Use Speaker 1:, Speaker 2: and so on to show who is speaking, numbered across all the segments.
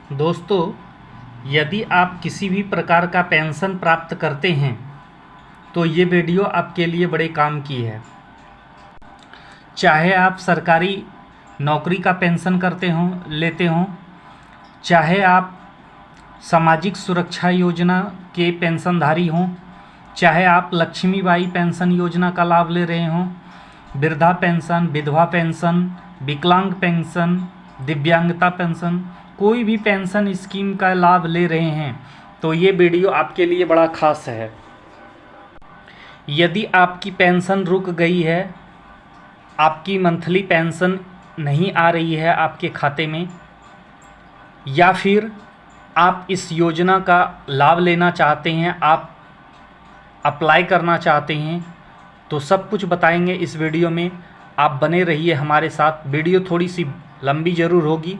Speaker 1: दोस्तों, यदि आप किसी भी प्रकार का पेंशन प्राप्त करते हैं तो ये वीडियो आपके लिए बड़े काम की है। चाहे आप सरकारी नौकरी का पेंशन लेते हों, चाहे आप सामाजिक सुरक्षा योजना के पेंशनधारी हों, चाहे आप लक्ष्मीबाई पेंशन योजना का लाभ ले रहे हों, वृद्धा पेंशन, विधवा पेंशन, विकलांग पेंशन, दिव्यांगता पेंशन, कोई भी पेंशन स्कीम का लाभ ले रहे हैं तो ये वीडियो आपके लिए बड़ा खास है। यदि आपकी पेंशन रुक गई है, आपकी मंथली पेंशन नहीं आ रही है आपके खाते में, या फिर आप इस योजना का लाभ लेना चाहते हैं, आप अप्लाई करना चाहते हैं, तो सब कुछ बताएंगे इस वीडियो में। आप बने रहिए हमारे साथ। वीडियो थोड़ी सी लंबी ज़रूर होगी,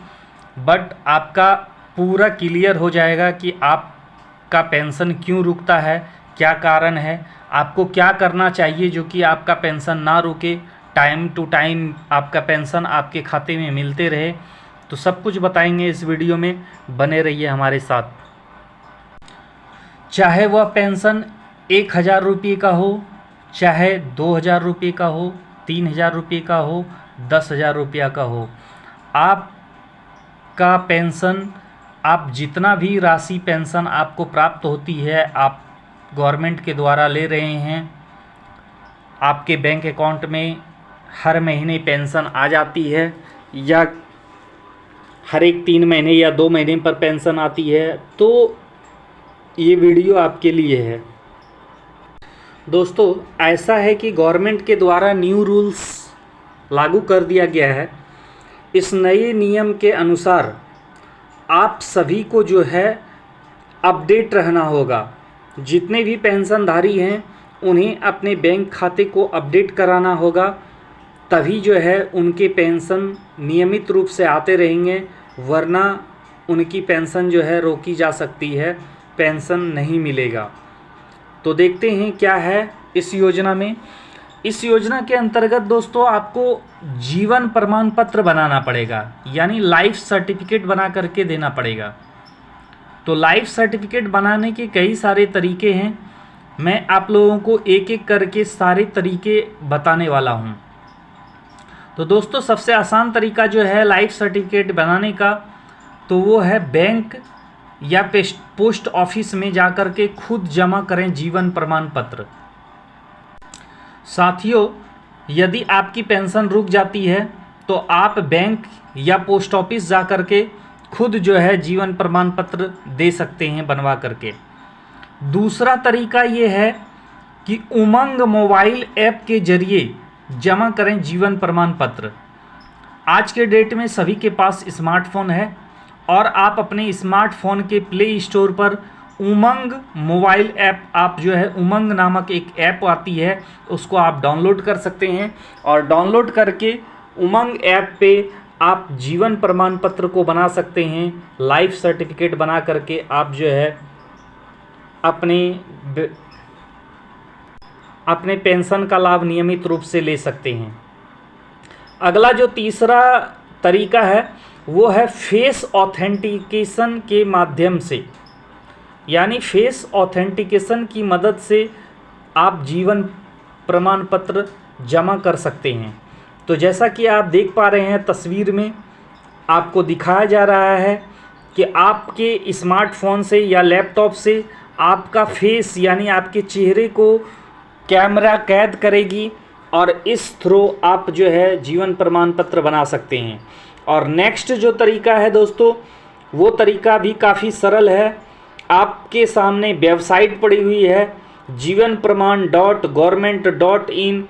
Speaker 1: बट आपका पूरा क्लियर हो जाएगा कि आपका पेंशन क्यों रुकता है, क्या कारण है, आपको क्या करना चाहिए जो कि आपका पेंशन ना रुके, टाइम टू टाइम आपका पेंशन आपके खाते में मिलते रहे। तो सब कुछ बताएंगे इस वीडियो में, बने रहिए हमारे साथ। चाहे वह पेंशन 1,000 रुपये का हो, चाहे 2,000 रुपये का हो, 3,000 रुपये का हो, 10,000 रुपया का हो, आपका पेंशन, आप जितना भी राशि पेंशन आपको प्राप्त होती है, आप गवर्नमेंट के द्वारा ले रहे हैं, आपके बैंक अकाउंट में हर महीने पेंशन आ जाती है या हर एक 3 महीने या 2 महीने पर पेंशन आती है, तो ये वीडियो आपके लिए है। दोस्तों, ऐसा है कि गवर्नमेंट के द्वारा न्यू रूल्स लागू कर दिया गया है। इस नए नियम के अनुसार आप सभी को जो है अपडेट रहना होगा। जितने भी पेंशनधारी हैं उन्हें अपने बैंक खाते को अपडेट कराना होगा, तभी जो है उनके पेंशन नियमित रूप से आते रहेंगे, वरना उनकी पेंशन जो है रोकी जा सकती है, पेंशन नहीं मिलेगा। तो देखते हैं क्या है इस योजना में। इस योजना के अंतर्गत दोस्तों आपको जीवन प्रमाण पत्र बनाना पड़ेगा, यानी लाइफ सर्टिफिकेट बना करके देना पड़ेगा। तो लाइफ सर्टिफिकेट बनाने के कई सारे तरीके हैं, मैं आप लोगों को एक एक करके सारे तरीके बताने वाला हूं। तो दोस्तों, सबसे आसान तरीका जो है लाइफ सर्टिफिकेट बनाने का, तो वो है बैंक या पोस्ट ऑफिस में जाकर के खुद जमा करें जीवन प्रमाण पत्र। साथियों, यदि आपकी पेंशन रुक जाती है तो आप बैंक या पोस्ट ऑफिस जा कर के खुद जो है जीवन प्रमाण पत्र दे सकते हैं बनवा करके। दूसरा तरीका ये है कि उमंग मोबाइल ऐप के जरिए जमा करें जीवन प्रमाण पत्र। आज के डेट में सभी के पास स्मार्टफोन है और आप अपने स्मार्टफोन के प्ले स्टोर पर उमंग मोबाइल ऐप, आप जो है उमंग नामक एक ऐप आती है, उसको आप डाउनलोड कर सकते हैं और डाउनलोड करके उमंग ऐप पे आप जीवन प्रमाण पत्र को बना सकते हैं। लाइफ सर्टिफिकेट बना करके आप जो है अपने पेंशन का लाभ नियमित रूप से ले सकते हैं। अगला जो तीसरा तरीका है वो है फेस ऑथेंटिकेशन के माध्यम से, यानी फेस ऑथेंटिकेशन की मदद से आप जीवन प्रमाण पत्र जमा कर सकते हैं। तो जैसा कि आप देख पा रहे हैं तस्वीर में, आपको दिखाया जा रहा है कि आपके स्मार्टफोन से या लैपटॉप से आपका फेस यानी आपके चेहरे को कैमरा कैद करेगी और इस थ्रू आप जो है जीवन प्रमाण पत्र बना सकते हैं। और नेक्स्ट जो तरीका है दोस्तों, वो तरीका भी काफ़ी सरल है। आपके सामने वेबसाइट पड़ी हुई है jivanpraman.government.in,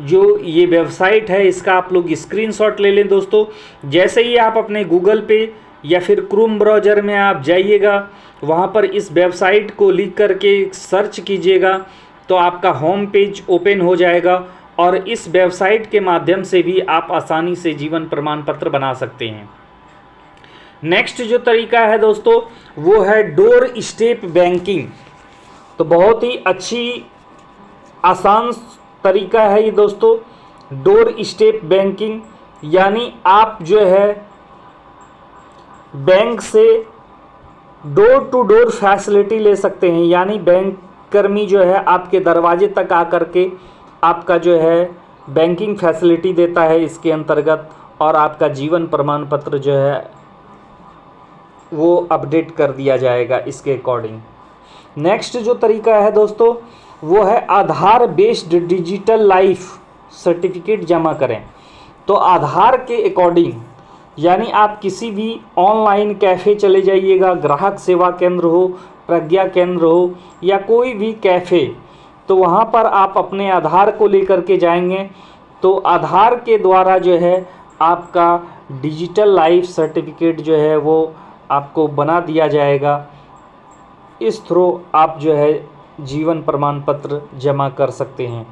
Speaker 1: जो ये वेबसाइट है इसका आप लोग स्क्रीनशॉट ले लें दोस्तों। जैसे ही आप अपने गूगल पे या फिर क्रोम ब्राउज़र में आप जाइएगा, वहाँ पर इस वेबसाइट को लिख करके सर्च कीजिएगा तो आपका होम पेज ओपन हो जाएगा और इस वेबसाइट के माध्यम से भी आप आसानी से जीवन प्रमाण पत्र बना सकते हैं। नेक्स्ट जो तरीका है दोस्तों वो है डोर स्टेप बैंकिंग। तो बहुत ही अच्छी आसान तरीका है ये दोस्तों, डोर स्टेप बैंकिंग, यानी आप जो है बैंक से डोर टू डोर फैसिलिटी ले सकते हैं, यानी बैंक कर्मी जो है आपके दरवाजे तक आकर के आपका जो है बैंकिंग फैसिलिटी देता है इसके अंतर्गत, और आपका जीवन प्रमाण पत्र जो है वो अपडेट कर दिया जाएगा इसके अकॉर्डिंग। नेक्स्ट जो तरीका है दोस्तों वो है आधार बेस्ड डिजिटल लाइफ सर्टिफिकेट जमा करें। तो आधार के अकॉर्डिंग, यानी आप किसी भी ऑनलाइन कैफ़े चले जाइएगा, ग्राहक सेवा केंद्र हो, प्रज्ञा केंद्र हो या कोई भी कैफ़े, तो वहाँ पर आप अपने आधार को लेकर के जाएंगे तो आधार के द्वारा जो है आपका डिजिटल लाइफ सर्टिफिकेट जो है वो आपको बना दिया जाएगा। इस थ्रू आप जो है जीवन प्रमाण पत्र जमा कर सकते हैं।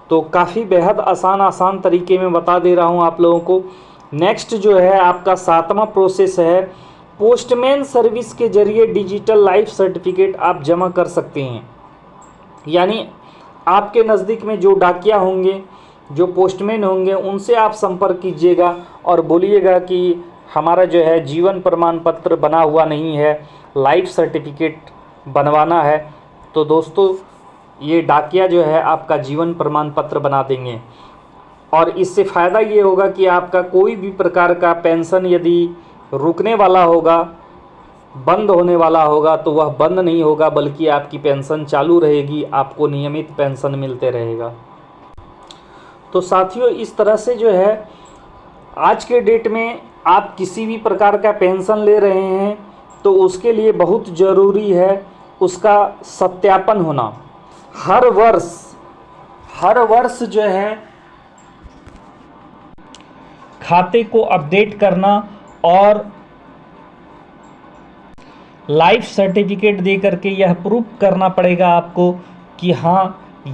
Speaker 1: तो काफ़ी बेहद आसान तरीके में बता दे रहा हूँ आप लोगों को। नेक्स्ट जो है आपका 7वां प्रोसेस है, पोस्टमैन सर्विस के जरिए डिजिटल लाइफ सर्टिफिकेट आप जमा कर सकते हैं। यानी आपके नज़दीक में जो डाकिया होंगे, जो पोस्टमैन होंगे, उनसे आप संपर्क कीजिएगा और बोलिएगा कि हमारा जो है जीवन प्रमाण पत्र बना हुआ नहीं है, लाइफ सर्टिफिकेट बनवाना है। तो दोस्तों ये डाकिया जो है आपका जीवन प्रमाण पत्र बना देंगे, और इससे फ़ायदा ये होगा कि आपका कोई भी प्रकार का पेंशन यदि रुकने वाला होगा, बंद होने वाला होगा, तो वह बंद नहीं होगा, बल्कि आपकी पेंशन चालू रहेगी, आपको नियमित पेंशन मिलते रहेगा। तो साथियों इस तरह से जो है आज के डेट में आप किसी भी प्रकार का पेंशन ले रहे हैं तो उसके लिए बहुत ज़रूरी है उसका सत्यापन होना। हर वर्ष जो है खाते को अपडेट करना और लाइफ सर्टिफिकेट दे करके यह प्रूफ करना पड़ेगा आपको कि हाँ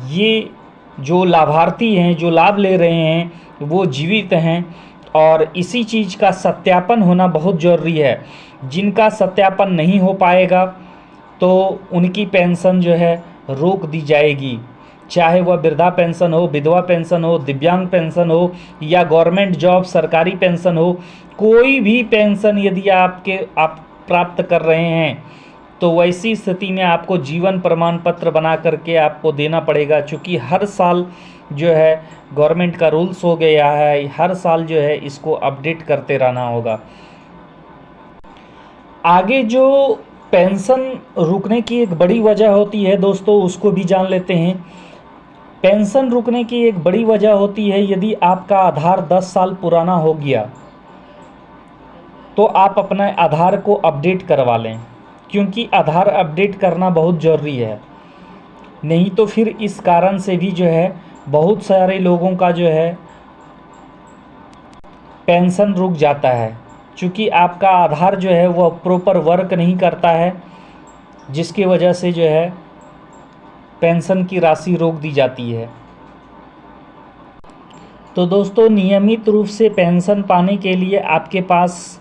Speaker 1: ये जो लाभार्थी हैं, जो लाभ ले रहे हैं, वो जीवित हैं। और इसी चीज़ का सत्यापन होना बहुत ज़रूरी है। जिनका सत्यापन नहीं हो पाएगा तो उनकी पेंशन जो है रोक दी जाएगी, चाहे वह वृद्धा पेंशन हो, विधवा पेंशन हो, दिव्यांग पेंशन हो या गवर्नमेंट जॉब सरकारी पेंशन हो। कोई भी पेंशन यदि आप प्राप्त कर रहे हैं तो वैसी स्थिति में आपको जीवन प्रमाण पत्र बना करके आपको देना पड़ेगा, क्योंकि हर साल जो है गवर्नमेंट का रूल्स हो गया है, हर साल जो है इसको अपडेट करते रहना होगा। आगे जो पेंशन रुकने की एक बड़ी वजह होती है दोस्तों, उसको भी जान लेते हैं। पेंशन रुकने की एक बड़ी वजह होती है यदि आपका आधार 10 साल पुराना हो गया तो आप अपना आधार को अपडेट करवा लें, क्योंकि आधार अपडेट करना बहुत ज़रूरी है। नहीं तो फिर इस कारण से भी जो है बहुत सारे लोगों का जो है पेंशन रुक जाता है, क्योंकि आपका आधार जो है वह प्रॉपर वर्क नहीं करता है, जिसकी वजह से जो है पेंशन की राशि रोक दी जाती है। तो दोस्तों नियमित रूप से पेंशन पाने के लिए आपके पास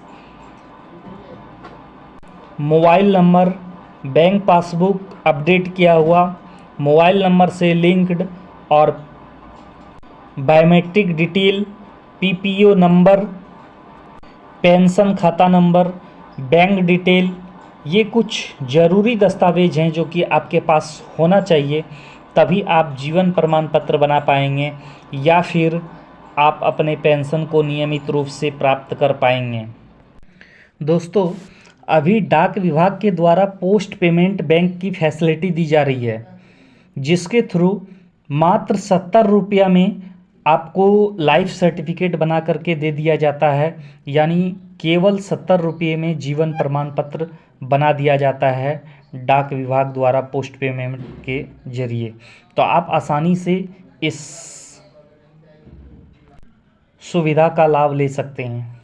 Speaker 1: mobile number, bank passbook update किया हुआ, मोबाइल नंबर से लिंक्ड और biometric detail, PPO number, pension खाता नंबर, बैंक डिटेल, ये कुछ ज़रूरी दस्तावेज हैं जो कि आपके पास होना चाहिए, तभी आप जीवन प्रमाण पत्र बना पाएंगे या फिर आप अपने पेंशन को नियमित रूप से प्राप्त कर पाएंगे। दोस्तों अभी डाक विभाग के द्वारा पोस्ट पेमेंट बैंक की फैसिलिटी दी जा रही है, जिसके थ्रू मात्र 70 रुपया में आपको लाइफ सर्टिफिकेट बना करके दे दिया जाता है। यानी केवल 70 रुपये में जीवन प्रमाण पत्र बना दिया जाता है डाक विभाग द्वारा पोस्ट पेमेंट के जरिए। तो आप आसानी से इस सुविधा का लाभ ले सकते हैं।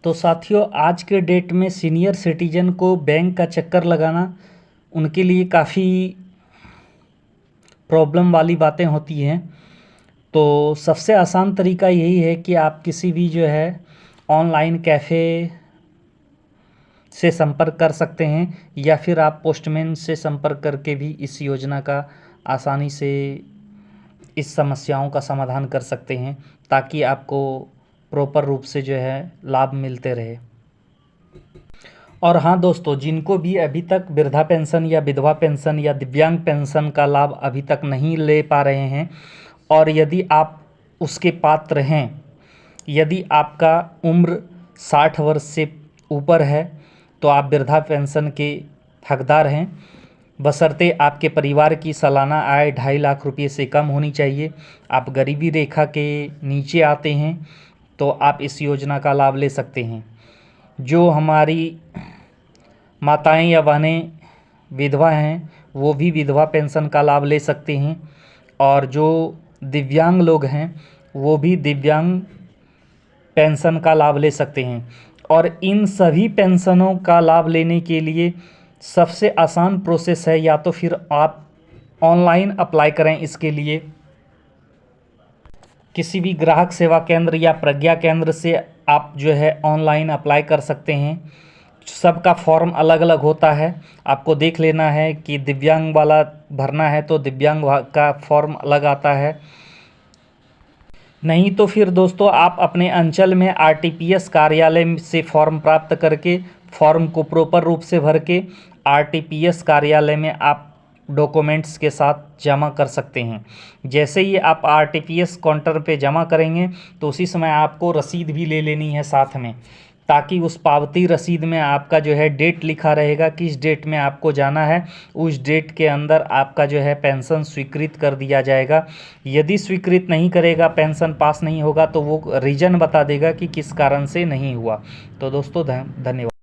Speaker 1: तो साथियों आज के डेट में सीनियर सिटीजन को बैंक का चक्कर लगाना उनके लिए काफ़ी प्रॉब्लम वाली बातें होती हैं। तो सबसे आसान तरीका यही है कि आप किसी भी जो है ऑनलाइन कैफ़े से संपर्क कर सकते हैं, या फिर आप पोस्टमैन से संपर्क करके भी इस योजना का आसानी से इस समस्याओं का समाधान कर सकते हैं, ताकि आपको प्रॉपर रूप से जो है लाभ मिलते रहे। और हाँ दोस्तों, जिनको भी अभी तक वृद्धा पेंशन या विधवा पेंशन या दिव्यांग पेंशन का लाभ अभी तक नहीं ले पा रहे हैं, और यदि आप उसके पात्र हैं, यदि आपका उम्र 60 वर्ष से ऊपर है, तो आप वृद्धा पेंशन के हकदार हैं, बशर्ते आपके परिवार की सालाना आय 2.5 लाख रुपये से कम होनी चाहिए। आप गरीबी रेखा के नीचे आते हैं तो आप इस योजना का लाभ ले सकते हैं। जो हमारी माताएं या बहनें विधवा हैं, वो भी विधवा पेंशन का लाभ ले सकते हैं, और जो दिव्यांग लोग हैं वो भी दिव्यांग पेंशन का लाभ ले सकते हैं। और इन सभी पेंशनों का लाभ लेने के लिए सबसे आसान प्रोसेस है, या तो फिर आप ऑनलाइन अप्लाई करें इसके लिए, किसी भी ग्राहक सेवा केंद्र या प्रज्ञा केंद्र से आप जो है ऑनलाइन अप्लाई कर सकते हैं। सबका फॉर्म अलग अलग होता है, आपको देख लेना है कि दिव्यांग वाला भरना है तो दिव्यांग का फॉर्म अलग आता है। नहीं तो फिर दोस्तों आप अपने अंचल में आरटीपीएस कार्यालय से फॉर्म प्राप्त करके फॉर्म को प्रॉपर रूप से भर के आरटीपीएस कार्यालय में आप डॉक्यूमेंट्स के साथ जमा कर सकते हैं। जैसे ही आप आरटीपीएस काउंटर पे जमा करेंगे तो उसी समय आपको रसीद भी ले लेनी है साथ में, ताकि उस पावती रसीद में आपका जो है डेट लिखा रहेगा, किस डेट में आपको जाना है, उस डेट के अंदर आपका जो है पेंशन स्वीकृत कर दिया जाएगा। यदि स्वीकृत नहीं करेगा, पेंशन पास नहीं होगा, तो वो रीज़न बता देगा कि किस कारण से नहीं हुआ। तो दोस्तों धन्यवाद।